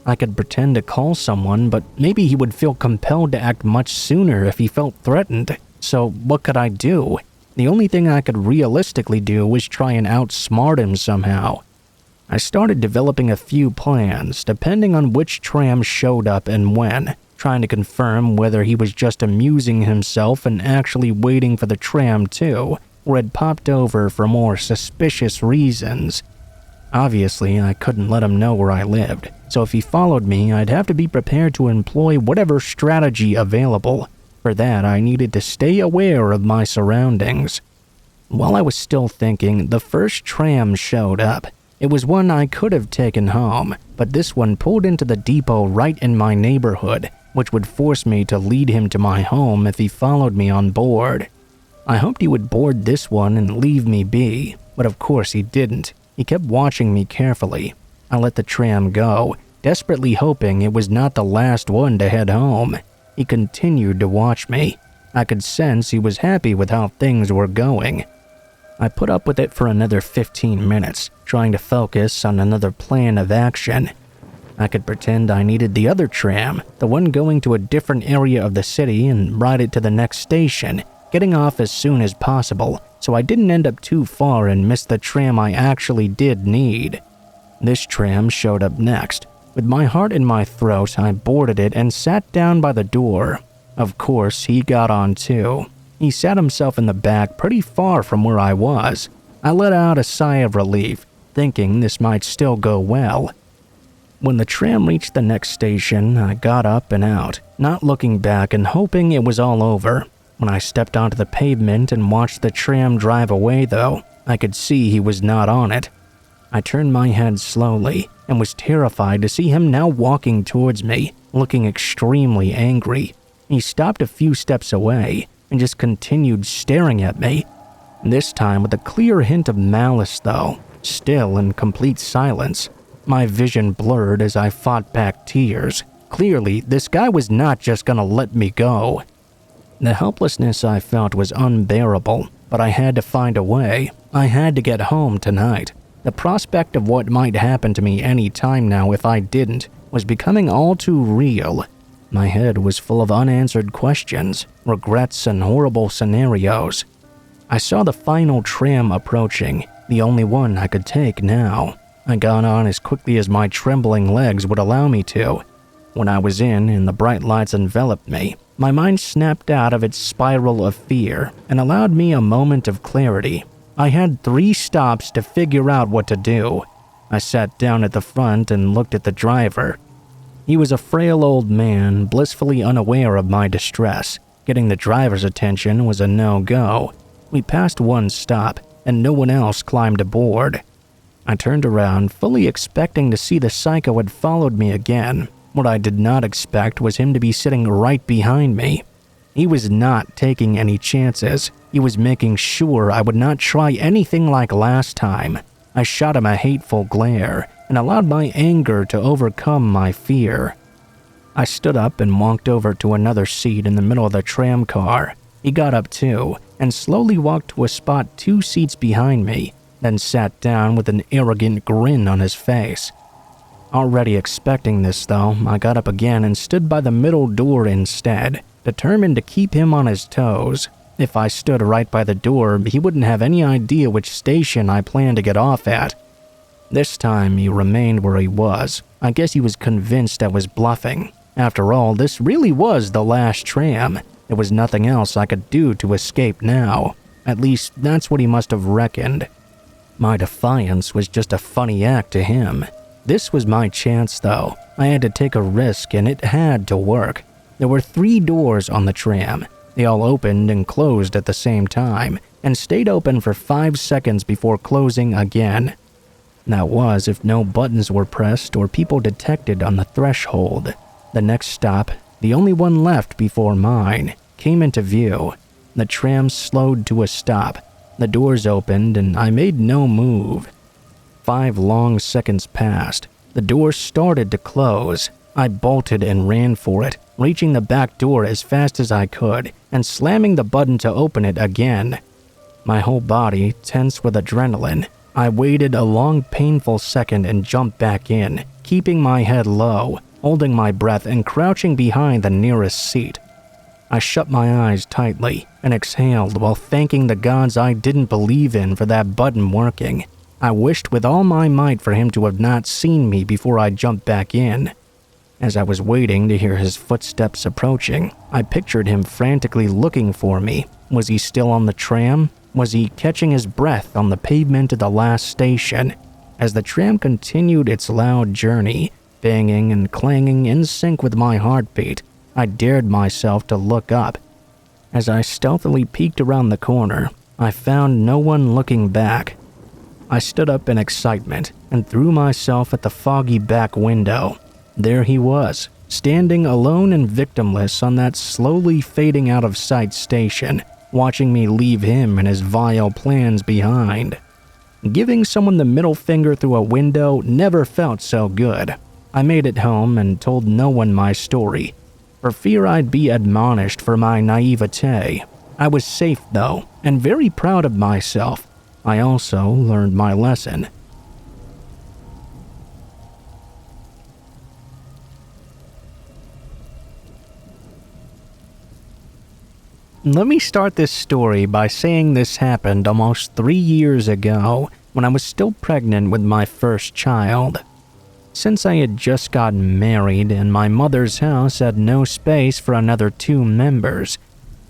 Speaker 1: I could pretend to call someone, but maybe he would feel compelled to act much sooner if he felt threatened. So what could I do? The only thing I could realistically do was try and outsmart him somehow. I started developing a few plans, depending on which tram showed up and when, trying to confirm whether he was just amusing himself and actually waiting for the tram too, or had popped over for more suspicious reasons. Obviously, I couldn't let him know where I lived, so if he followed me, I'd have to be prepared to employ whatever strategy available. For that, I needed to stay aware of my surroundings. While I was still thinking, the first tram showed up. It was one I could have taken home, but this one pulled into the depot right in my neighborhood, which would force me to lead him to my home if he followed me on board. I hoped he would board this one and leave me be, but of course he didn't. He kept watching me carefully. I let the tram go, desperately hoping it was not the last one to head home. He continued to watch me. I could sense he was happy with how things were going. I put up with it for another 15 minutes, trying to focus on another plan of action. I could pretend I needed the other tram, the one going to a different area of the city, and ride it to the next station, getting off as soon as possible, so I didn't end up too far and miss the tram I actually did need. This tram showed up next. With my heart in my throat, I boarded it and sat down by the door. Of course, he got on too. He sat himself in the back pretty far from where I was. I let out a sigh of relief, thinking this might still go well. When the tram reached the next station, I got up and out, not looking back and hoping it was all over. When I stepped onto the pavement and watched the tram drive away though, I could see he was not on it. I turned my head slowly and was terrified to see him now walking towards me, looking extremely angry. He stopped a few steps away and just continued staring at me, this time with a clear hint of malice though, still in complete silence. My vision blurred as I fought back tears. Clearly, this guy was not just gonna let me go. The helplessness I felt was unbearable, but I had to find a way. I had to get home tonight. The prospect of what might happen to me any time now if I didn't was becoming all too real. My head was full of unanswered questions, regrets, and horrible scenarios. I saw the final tram approaching, the only one I could take now. I got on as quickly as my trembling legs would allow me to. When I was in and the bright lights enveloped me, my mind snapped out of its spiral of fear and allowed me a moment of clarity. I had 3 stops to figure out what to do. I sat down at the front and looked at the driver. He was a frail old man, blissfully unaware of my distress. Getting the driver's attention was a no-go. We passed one stop, and no one else climbed aboard. I turned around, fully expecting to see the psycho had followed me again. What I did not expect was him to be sitting right behind me. He was not taking any chances. He was making sure I would not try anything like last time. I shot him a hateful glare and allowed my anger to overcome my fear. I stood up and walked over to another seat in the middle of the tram car. He got up too and slowly walked to a spot 2 seats behind me, then sat down with an arrogant grin on his face. Already expecting this though, I got up again and stood by the middle door instead, determined to keep him on his toes. If I stood right by the door, he wouldn't have any idea which station I planned to get off at. This time, he remained where he was. I guess he was convinced I was bluffing. After all, this really was the last tram. There was nothing else I could do to escape now. At least, that's what he must have reckoned. My defiance was just a funny act to him. This was my chance, though. I had to take a risk, and it had to work. There were 3 doors on the tram. They all opened and closed at the same time, and stayed open for 5 seconds before closing again. That was if no buttons were pressed or people detected on the threshold. The next stop, the only one left before mine, came into view. The tram slowed to a stop. The doors opened and I made no move. 5 long seconds passed. The door started to close. I bolted and ran for it, reaching the back door as fast as I could and slamming the button to open it again. My whole body tense with adrenaline. I waited a long, painful second and jumped back in, keeping my head low, holding my breath and crouching behind the nearest seat. I shut my eyes tightly and exhaled while thanking the gods I didn't believe in for that button working. I wished with all my might for him to have not seen me before I jumped back in. As I was waiting to hear his footsteps approaching, I pictured him frantically looking for me. Was he still on the tram? Was he catching his breath on the pavement of the last station? As the tram continued its loud journey, banging and clanging in sync with my heartbeat, I dared myself to look up. As I stealthily peeked around the corner, I found no one looking back. I stood up in excitement and threw myself at the foggy back window. There he was, standing alone and victimless on that slowly fading out of sight station, watching me leave him and his vile plans behind. Giving someone the middle finger through a window never felt so good. I made it home and told no one my story, for fear I'd be admonished for my naivete. I was safe, though, and very proud of myself. I also learned my lesson. Let me start this story by saying this happened almost 3 years ago, when I was still pregnant with my first child. Since I had just gotten married and my mother's house had no space for another 2 members,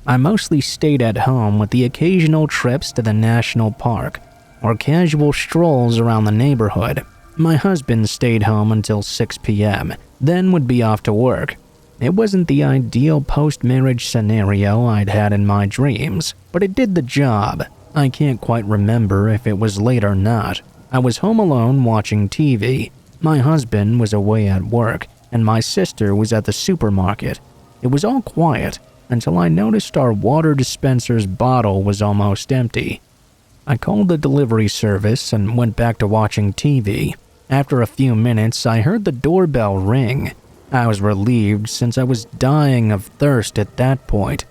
Speaker 1: I mostly stayed at home with the occasional trips to the national park or casual strolls around the neighborhood. My husband stayed home until 6 p.m., then would be off to work. It wasn't the ideal post-marriage scenario I'd had in my dreams, but it did the job. I can't quite remember if it was late or not. I was home alone watching TV. My husband was away at work, and my sister was at the supermarket. It was all quiet until I noticed our water dispenser's bottle was almost empty. I called the delivery service and went back to watching TV. After a few minutes, I heard the doorbell ring. I was relieved since I was dying of thirst at that point.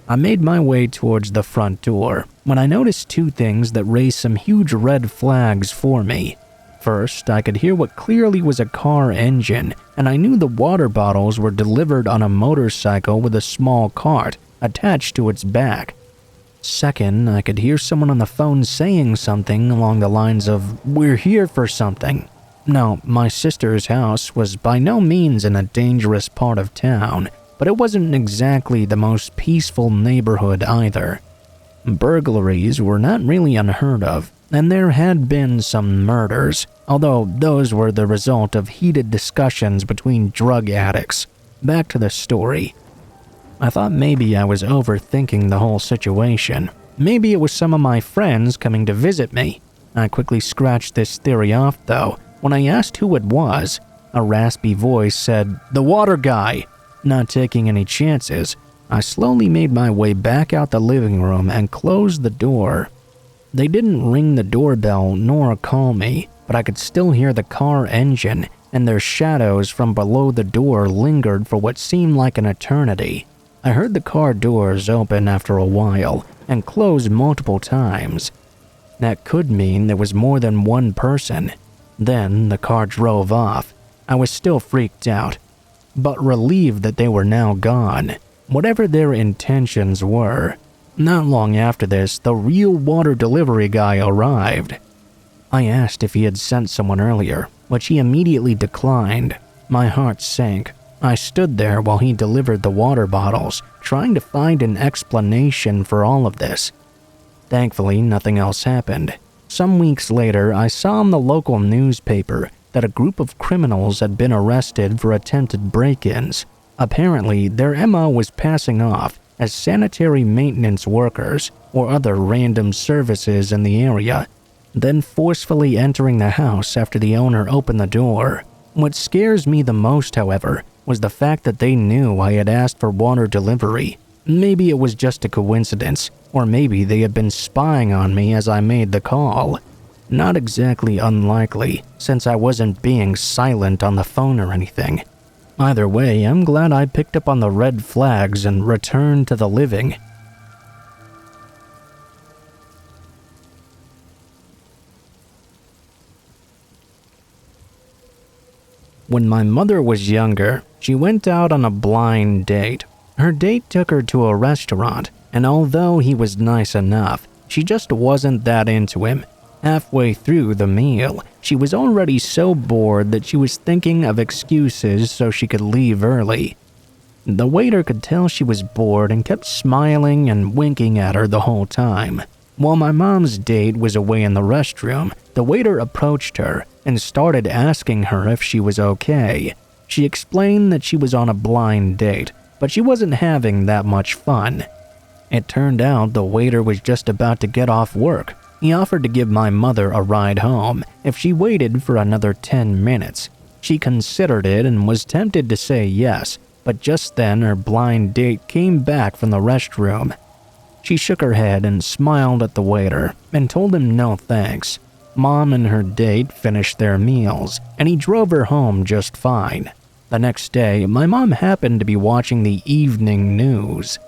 Speaker 1: I made my way towards the front door when I noticed 2 things that raised some huge red flags for me. First, I could hear what clearly was a car engine, and I knew the water bottles were delivered on a motorcycle with a small cart attached to its back. Second, I could hear someone on the phone saying something along the lines of, "We're here for something." Now, my sister's house was by no means in a dangerous part of town, but it wasn't exactly the most peaceful neighborhood either. Burglaries were not really unheard of, and there had been some murders, although those were the result of heated discussions between drug addicts. Back to the story. I thought maybe I was overthinking the whole situation. Maybe it was some of my friends coming to visit me. I quickly scratched this theory off, though. When I asked who it was, a raspy voice said, "The water guy." Not taking any chances, I slowly made my way back out the living room and closed the door. They didn't ring the doorbell nor call me, but I could still hear the car engine, and their shadows from below the door lingered for what seemed like an eternity. I heard the car doors open after a while and close multiple times. That could mean there was more than one person. Then the car drove off. I was still freaked out, but relieved that they were now gone. Whatever their intentions were, Not long after this, the real water delivery guy arrived. I asked if he had sent someone earlier, which he immediately declined. My heart sank. I stood there while he delivered the water bottles, trying to find an explanation for all of this. Thankfully, nothing else happened. Some weeks later, I saw in the local newspaper that a group of criminals had been arrested for attempted break-ins. Apparently, their MO was passing off as sanitary maintenance workers or other random services in the area, then forcefully entering the house after the owner opened the door. What scares me the most, however, was the fact that they knew I had asked for water delivery. Maybe it was just a coincidence, or maybe they had been spying on me as I made the call. Not exactly unlikely, since I wasn't being silent on the phone or anything. Either way, I'm glad I picked up on the red flags and returned to the living. When my mother was younger, she went out on a blind date. Her date took her to a restaurant, and although he was nice enough, she just wasn't that into him. Halfway through the meal, she was already so bored that she was thinking of excuses so she could leave early. The waiter could tell she was bored and kept smiling and winking at her the whole time. While my mom's date was away in the restroom, the waiter approached her and started asking her if she was okay. She explained that she was on a blind date, but she wasn't having that much fun. It turned out the waiter was just about to get off work. He offered to give my mother a ride home if she waited for another 10 minutes. She considered it and was tempted to say yes, but just then her blind date came back from the restroom. She shook her head and smiled at the waiter and told him no thanks. Mom and her date finished their meals, and he drove her home just fine. The next day, my mom happened to be watching the evening news.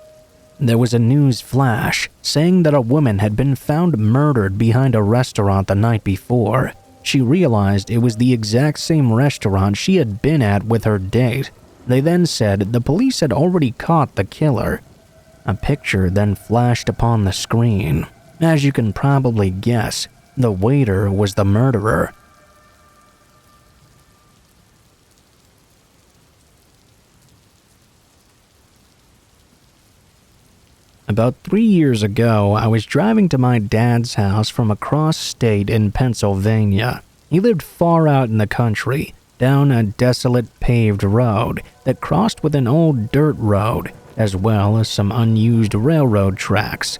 Speaker 1: There was a news flash saying that a woman had been found murdered behind a restaurant the night before. She realized it was the exact same restaurant she had been at with her date. They then said the police had already caught the killer. A picture then flashed upon the screen. As you can probably guess, the waiter was the murderer. About 3 years ago, I was driving to my dad's house from across state in Pennsylvania. He lived far out in the country, down a desolate paved road that crossed with an old dirt road, as well as some unused railroad tracks.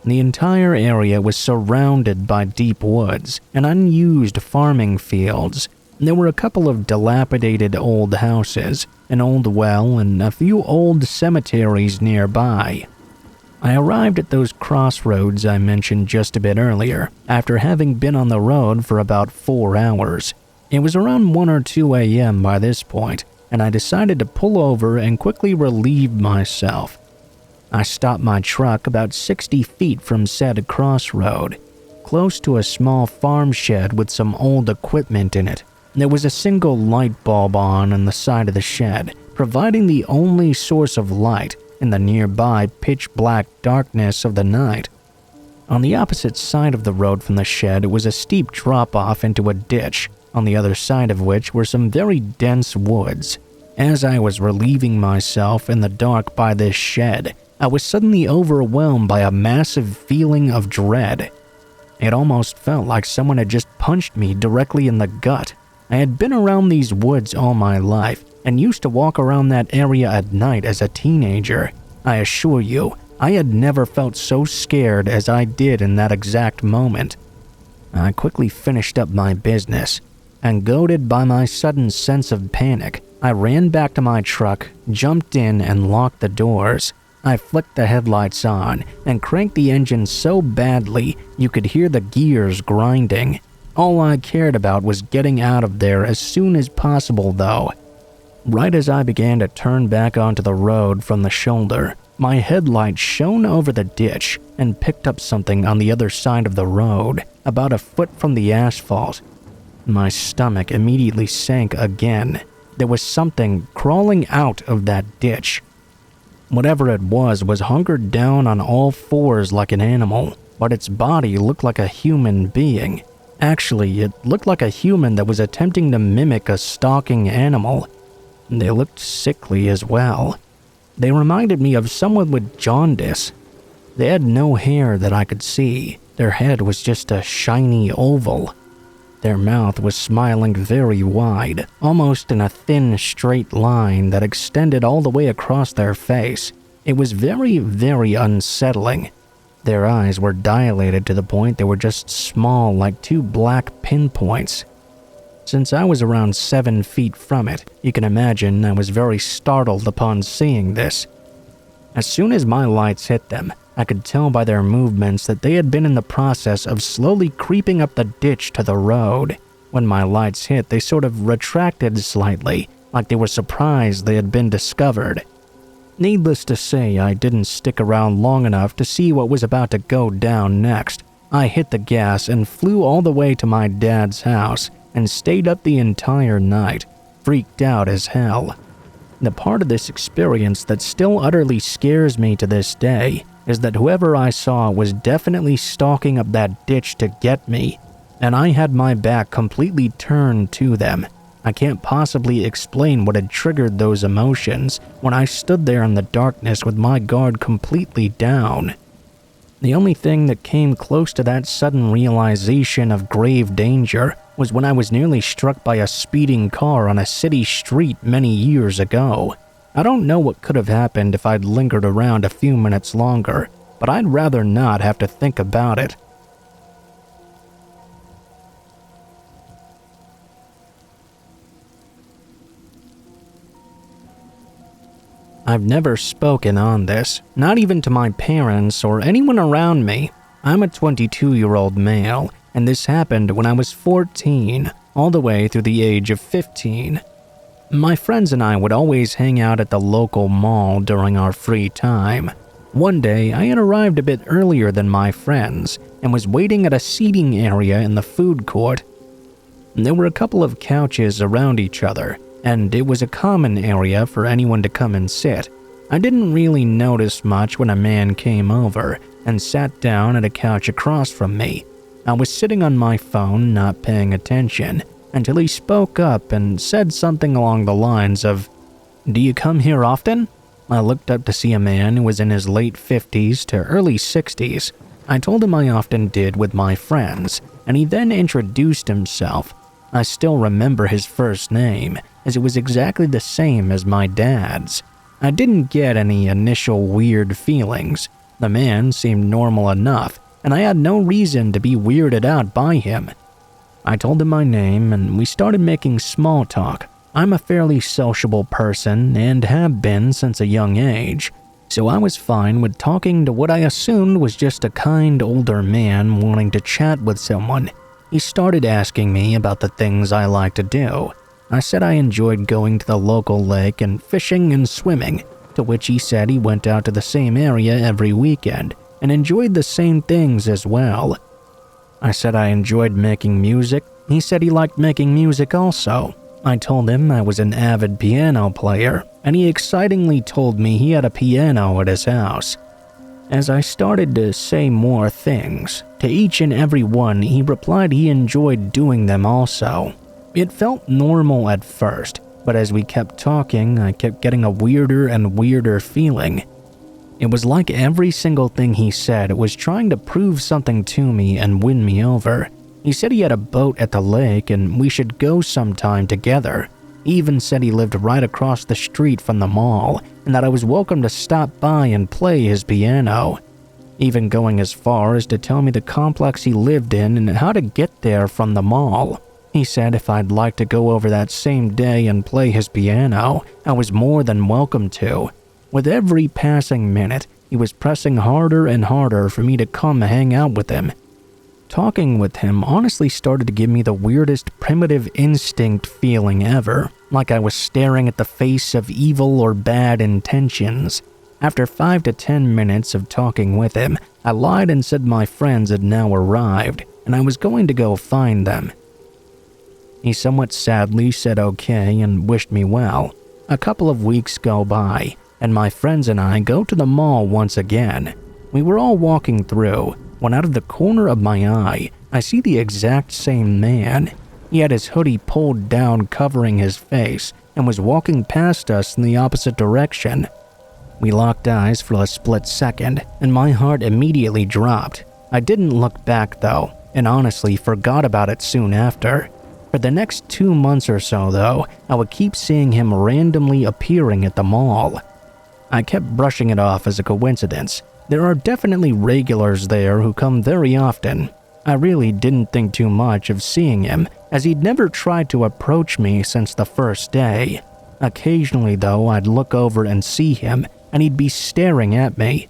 Speaker 1: The entire area was surrounded by deep woods and unused farming fields. There were a couple of dilapidated old houses, an old well, and a few old cemeteries nearby. I arrived at those crossroads I mentioned just a bit earlier, after having been on the road for about 4 hours. It was around 1 or 2 a.m. by this point, and I decided to pull over and quickly relieve myself. I stopped my truck about 60 feet from said crossroad, close to a small farm shed with some old equipment in it. There was a single light bulb on the side of the shed, providing the only source of light in the nearby pitch-black darkness of the night. On the opposite side of the road from the shed was a steep drop-off into a ditch, on the other side of which were some very dense woods. As I was relieving myself in the dark by this shed, I was suddenly overwhelmed by a massive feeling of dread. It almost felt like someone had just punched me directly in the gut. I had been around these woods all my life, and used to walk around that area at night as a teenager. I assure you, I had never felt so scared as I did in that exact moment. I quickly finished up my business, and goaded by my sudden sense of panic, I ran back to my truck, jumped in, and locked the doors. I flicked the headlights on and cranked the engine so badly you could hear the gears grinding. All I cared about was getting out of there as soon as possible, though. Right as I began to turn back onto the road from the shoulder, my headlight shone over the ditch and picked up something on the other side of the road, about a foot from the asphalt. My stomach immediately sank again. There was something crawling out of that ditch. Whatever it was hunkered down on all fours like an animal, but its body looked like a human being. Actually, it looked like a human that was attempting to mimic a stalking animal. They looked sickly as well. They reminded me of someone with jaundice. They had no hair that I could see. Their head was just a shiny oval. Their mouth was smiling very wide, almost in a thin, straight line that extended all the way across their face. It was very, very unsettling. Their eyes were dilated to the point they were just small like two black pinpoints. Since I was around 7 feet from it, you can imagine I was very startled upon seeing this. As soon as my lights hit them, I could tell by their movements that they had been in the process of slowly creeping up the ditch to the road. When my lights hit, they sort of retracted slightly, like they were surprised they had been discovered. Needless to say, I didn't stick around long enough to see what was about to go down next. I hit the gas and flew all the way to my dad's house and stayed up the entire night, freaked out as hell. The part of this experience that still utterly scares me to this day is that whoever I saw was definitely stalking up that ditch to get me, and I had my back completely turned to them. I can't possibly explain what had triggered those emotions when I stood there in the darkness with my guard completely down. The only thing that came close to that sudden realization of grave danger was when I was nearly struck by a speeding car on a city street many years ago. I don't know what could have happened if I'd lingered around a few minutes longer, but I'd rather not have to think about it. I've never spoken on this, not even to my parents or anyone around me. I'm a 22-year-old male, and this happened when I was 14, all the way through the age of 15. My friends and I would always hang out at the local mall during our free time. One day, I had arrived a bit earlier than my friends and was waiting at a seating area in the food court. There were a couple of couches around each other, and it was a common area for anyone to come and sit. I didn't really notice much when a man came over and sat down at a couch across from me. I was sitting on my phone, not paying attention, until he spoke up and said something along the lines of, "Do you come here often?" I looked up to see a man who was in his late 50s to early 60s. I told him I often did with my friends, and he then introduced himself. I still remember his first name, as it was exactly the same as my dad's. I didn't get any initial weird feelings. The man seemed normal enough, and I had no reason to be weirded out by him. I told him my name, and we started making small talk. I'm a fairly sociable person and have been since a young age, so I was fine with talking to what I assumed was just a kind older man wanting to chat with someone. He started asking me about the things I like to do. I said I enjoyed going to the local lake and fishing and swimming, to which he said he went out to the same area every weekend and enjoyed the same things as well. I said I enjoyed making music. He said he liked making music also. I told him I was an avid piano player, and he excitingly told me he had a piano at his house. As I started to say more things, to each and every one he replied he enjoyed doing them also. It felt normal at first, but as we kept talking, I kept getting a weirder and weirder feeling. It was like every single thing he said was trying to prove something to me and win me over. He said he had a boat at the lake and we should go sometime together. He even said he lived right across the street from the mall and that I was welcome to stop by and play his piano. Even going as far as to tell me the complex he lived in and how to get there from the mall. He said if I'd like to go over that same day and play his piano, I was more than welcome to. With every passing minute, he was pressing harder and harder for me to come hang out with him. Talking with him honestly started to give me the weirdest primitive instinct feeling ever, like I was staring at the face of evil or bad intentions. After 5 to 10 minutes of talking with him, I lied and said my friends had now arrived, and I was going to go find them. He somewhat sadly said okay and wished me well. A couple of weeks go by. and my friends and I go to the mall once again. We were all walking through when out of the corner of my eye, I see the exact same man. He had his hoodie pulled down covering his face and was walking past us in the opposite direction. We locked eyes for a split second, and my heart immediately dropped. I didn't look back though, and honestly forgot about it soon after. For the next 2 months or so though, I would keep seeing him randomly appearing at the mall. I kept brushing it off as a coincidence. There are definitely regulars there who come very often. I really didn't think too much of seeing him, as he'd never tried to approach me since the first day. Occasionally though, I'd look over and see him, and he'd be staring at me.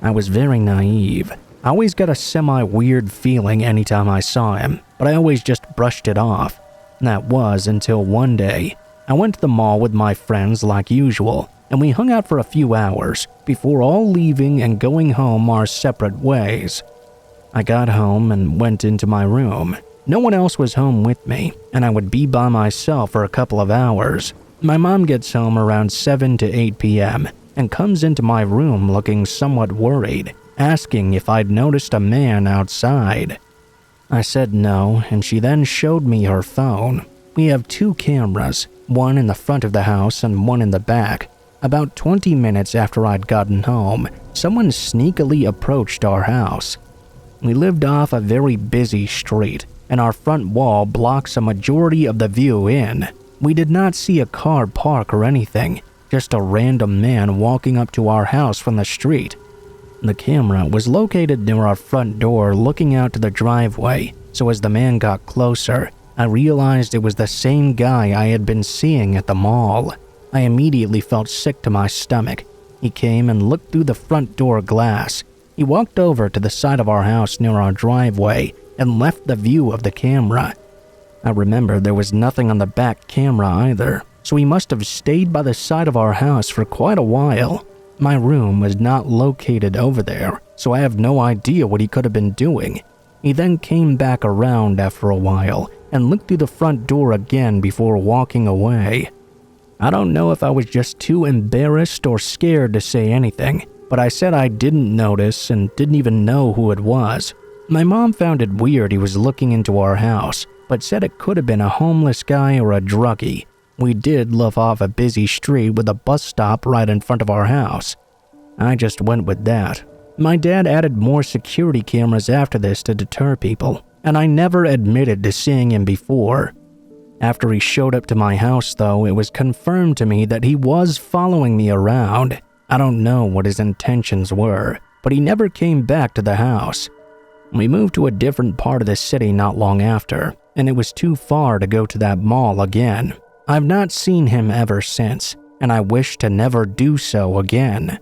Speaker 1: I was very naive. I always got a semi-weird feeling anytime I saw him, but I always just brushed it off. That was until one day. I went to the mall with my friends like usual, and we hung out for a few hours before all leaving and going home our separate ways. I got home and went into my room. No one else was home with me, and I would be by myself for a couple of hours. My mom gets home around 7 to 8 p.m. and comes into my room looking somewhat worried, asking if I'd noticed a man outside. I said no, and she then showed me her phone. We have 2 cameras, one in the front of the house and one in the back. About 20 minutes after I'd gotten home, someone sneakily approached our house. We lived off a very busy street, and our front wall blocks a majority of the view in. We did not see a car park or anything, just a random man walking up to our house from the street. The camera was located near our front door looking out to the driveway, so as the man got closer, I realized it was the same guy I had been seeing at the mall. I immediately felt sick to my stomach. He came and looked through the front door glass. He walked over to the side of our house near our driveway and left the view of the camera. I remember there was nothing on the back camera either, so he must have stayed by the side of our house for quite a while. My room was not located over there, so I have no idea what he could have been doing. He then came back around after a while and looked through the front door again before walking away. I don't know if I was just too embarrassed or scared to say anything, but I said I didn't notice and didn't even know who it was. My mom found it weird he was looking into our house, but said it could have been a homeless guy or a druggie. We did live off a busy street with a bus stop right in front of our house. I just went with that. My dad added more security cameras after this to deter people, and I never admitted to seeing him before. After he showed up to my house though, it was confirmed to me that he was following me around. I don't know what his intentions were, but he never came back to the house. We moved to a different part of the city not long after, and it was too far to go to that mall again. I've not seen him ever since, and I wish to never do so again.